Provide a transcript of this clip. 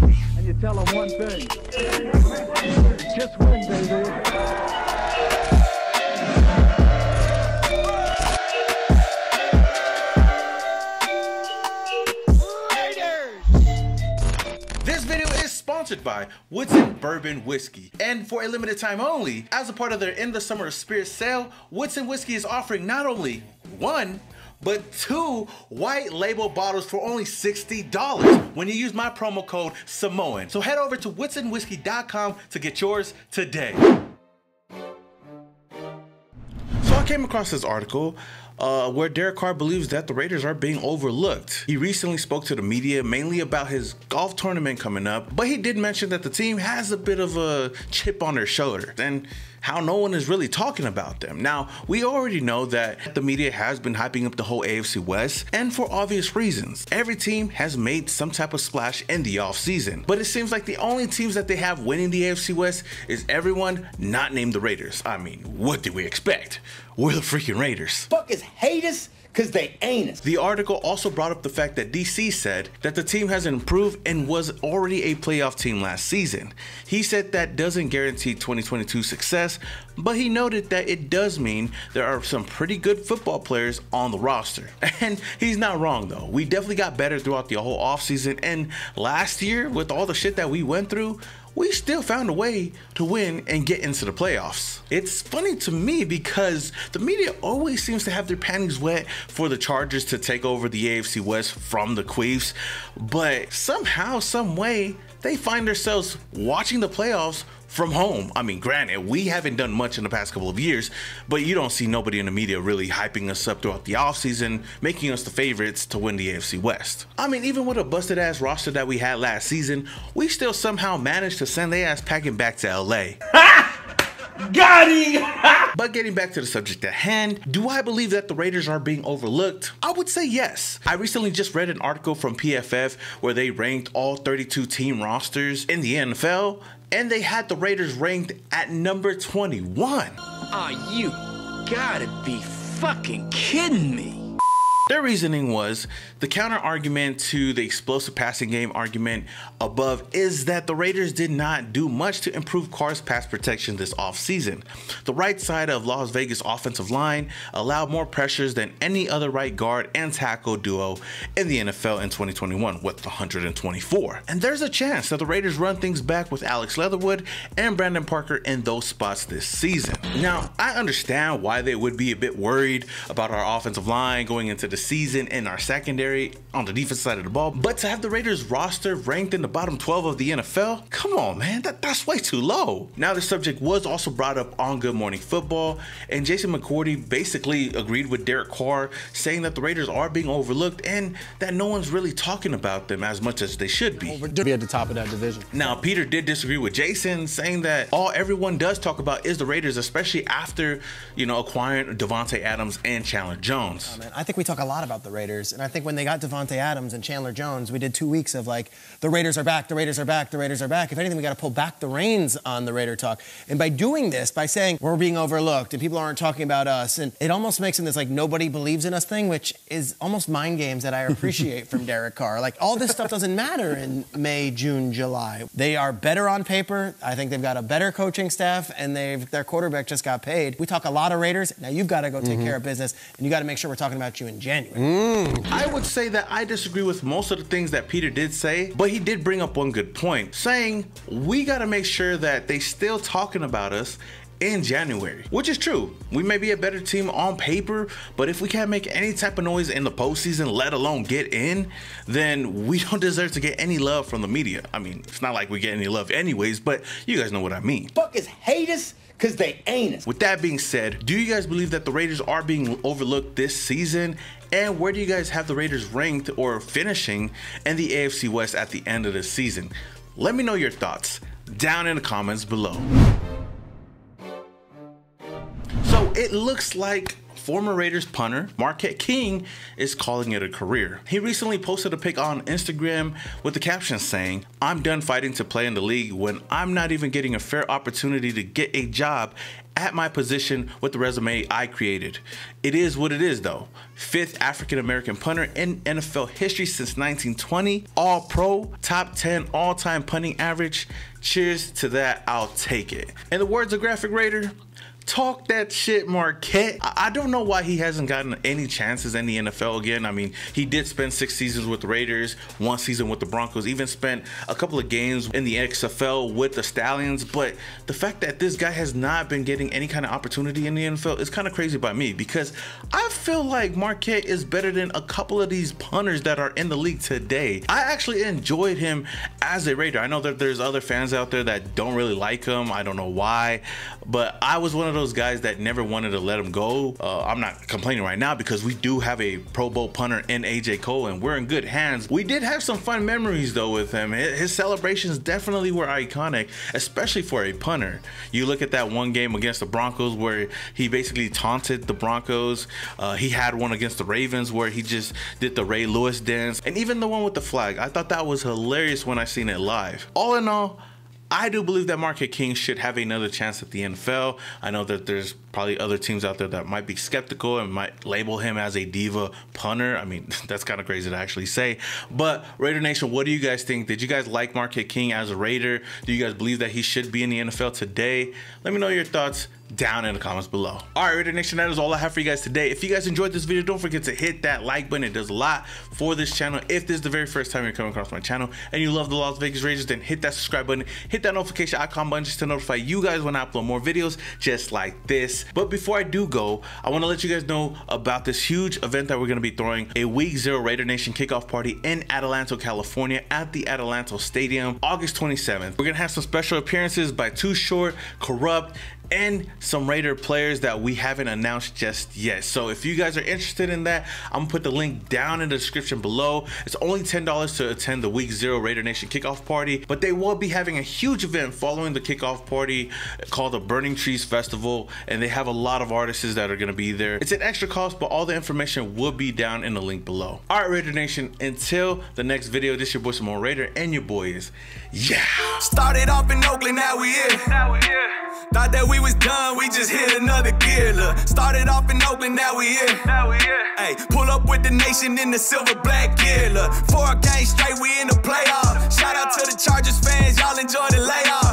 and you tell them one thing. Just win, baby. This video is sponsored by Woodson Bourbon Whiskey, and for a limited time only, as a part of their In the Summer of Spirit sale, Woodson Whiskey is offering not only one, but two white label bottles for only $60 when you use my promo code Samoan. So head over to woodsonwhiskey.com to get yours today. So I came across this article where Derek Carr believes that the Raiders are being overlooked. He recently spoke to the media mainly about his golf tournament coming up, but he did mention that the team has a bit of a chip on their shoulder and how no one is really talking about them. Now, we already know that the media has been hyping up the whole AFC West, and for obvious reasons. Every team has made some type of splash in the offseason, but it seems like the only teams that they have winning the AFC West is everyone not named the Raiders. I mean, what did we expect? We're the freaking Raiders. Fuckers hate us because they ain't us. The article also brought up the fact that DC said that the team has improved and was already a playoff team last season. He said that doesn't guarantee 2022 success, but he noted that it does mean there are some pretty good football players on the roster. And he's not wrong though. We definitely got better throughout the whole offseason, and last year with all the shit that we went through, we still found a way to win and get into the playoffs. It's funny to me because the media always seems to have their panties wet for the Chargers to take over the AFC West from the Queefs, but somehow, some way, they find themselves watching the playoffs from home. I mean, granted, we haven't done much in the past couple of years, but you don't see nobody in the media really hyping us up throughout the offseason, making us the favorites to win the AFC West. I mean, even with a busted ass roster that we had last season, we still somehow managed to send their ass packing back to LA. Got him! But getting back to the subject at hand, do I believe that the Raiders are being overlooked? I would say yes. I recently just read an article from PFF where they ranked all 32 team rosters in the NFL, and they had the Raiders ranked at number 21. Aw, you gotta be fucking kidding me. Their reasoning was the counter argument to the explosive passing game argument above is that the Raiders did not do much to improve Carr's pass protection this offseason. The right side of Las Vegas offensive line allowed more pressures than any other right guard and tackle duo in the NFL in 2021 with 124. And there's a chance that the Raiders run things back with Alex Leatherwood and Brandon Parker in those spots this season. Now, I understand why they would be a bit worried about our offensive line going into the season and our secondary on the defense side of the ball, but to have the Raiders roster ranked in the bottom 12 of the NFL, come on man, that's way too low. Now the subject was also brought up on Good Morning Football, and Jason McCourty basically agreed with Derek Carr, saying that the Raiders are being overlooked and that no one's really talking about them as much as they should be. Be at the top of that division. Now Peter did disagree with Jason, saying that all everyone does talk about is the Raiders, especially after, you know, acquiring Davante Adams and Chandler Jones. Oh, man, I think we talk a lot about the Raiders, and I think when they got Davante Adams and Chandler Jones, we did 2 weeks of like, the Raiders are back, the Raiders are back, the Raiders are back. If anything, we got to pull back the reins on the Raider talk. And by doing this, by saying we're being overlooked and people aren't talking about us, and it almost makes them this like nobody believes in us thing, which is almost mind games that I appreciate from Derek Carr. Like all this stuff doesn't matter in May, June, July. They are better on paper. I think they've got a better coaching staff, and their quarterback just got paid. We talk a lot of Raiders. Now you've got to go take care of business, and you got to make sure we're talking about you in January. I would say that I disagree with most of the things that Peter did say, but he did bring up one good point, saying we got to make sure that they still talking about us in January, which is true. We may be a better team on paper, but if we can't make any type of noise in the postseason, let alone get in, then we don't deserve to get any love from the media. I mean, it's not like we get any love anyways, but you guys know what I mean. Fuckers hate us because they ain't us. With that being said, do you guys believe that the Raiders are being overlooked this season? And where do you guys have the Raiders ranked or finishing in the AFC West at the end of the season? Let me know your thoughts down in the comments below. So it looks like former Raiders punter Marquette King is calling it a career. He recently posted a pic on Instagram with the caption saying, "I'm done fighting to play in the league when I'm not even getting a fair opportunity to get a job at my position with the resume I created. It is what it is though. 5th African-American punter in NFL history since 1920, All-Pro, top 10 all-time punting average. Cheers to that, I'll take it." In the words of Graphic Raider, talk that shit, Marquette. I don't know why he hasn't gotten any chances in the NFL again. I mean, he did spend 6 seasons with the Raiders, 1 season with the Broncos, even spent a couple of games in the XFL with the Stallions. But the fact that this guy has not been getting any kind of opportunity in the NFL is kind of crazy by me, because I feel like Marquette is better than a couple of these punters that are in the league today. I actually enjoyed him as a Raider. I know that there's other fans out there that don't really like him. I don't know why, but I was one of those guys that never wanted to let him go. I'm not complaining right now because we do have a Pro Bowl punter in AJ Cole and we're in good hands. We did have some fun memories though with him. His celebrations definitely were iconic, especially for a punter. You look at that one game against the Broncos where he basically taunted the Broncos. He had one against the Ravens where he just did the Ray Lewis dance, and even the one with the flag. I thought that was hilarious when I seen it live. All in all, I do believe that Marquette King should have another chance at the NFL. I know that there's probably other teams out there that might be skeptical and might label him as a diva punter. I mean, that's kind of crazy to actually say. But Raider Nation, what do you guys think? Did you guys like Marquette King as a Raider? Do you guys believe that he should be in the NFL today? Let me know your thoughts down in the comments below. All right, Raider Nation, that is all I have for you guys today. If you guys enjoyed this video, don't forget to hit that like button. It does a lot for this channel. If this is the very first time you're coming across my channel and you love the Las Vegas Raiders, then hit that subscribe button, hit that notification icon button just to notify you guys when I upload more videos just like this. But before I do go, I want to let you guys know about this huge event that we're going to be throwing, a Week 0 Raider Nation kickoff party in Adelanto, California at the Adelanto Stadium, August 27th. We're going to have some special appearances by Too Short, Corrupt, and some Raider players that we haven't announced just yet. So if you guys are interested in that, I'm gonna put the link down in the description below. It's only $10 to attend the Week 0 Raider Nation kickoff party, but they will be having a huge event following the kickoff party called the Burning Trees Festival, and they have a lot of artists that are gonna be there. It's an extra cost, but all the information will be down in the link below. All right, Raider Nation, until the next video, this is your boy Simone Raider, and your boy is Started off in Oakland, now we here. Thought that we was done, we just hit another gear. Look, started off in Oakland, now we here. Hey, pull up with the nation in the silver black gear. Look, 4 games straight, we in the playoff. Shout out to the Chargers fans, y'all enjoy the layoff.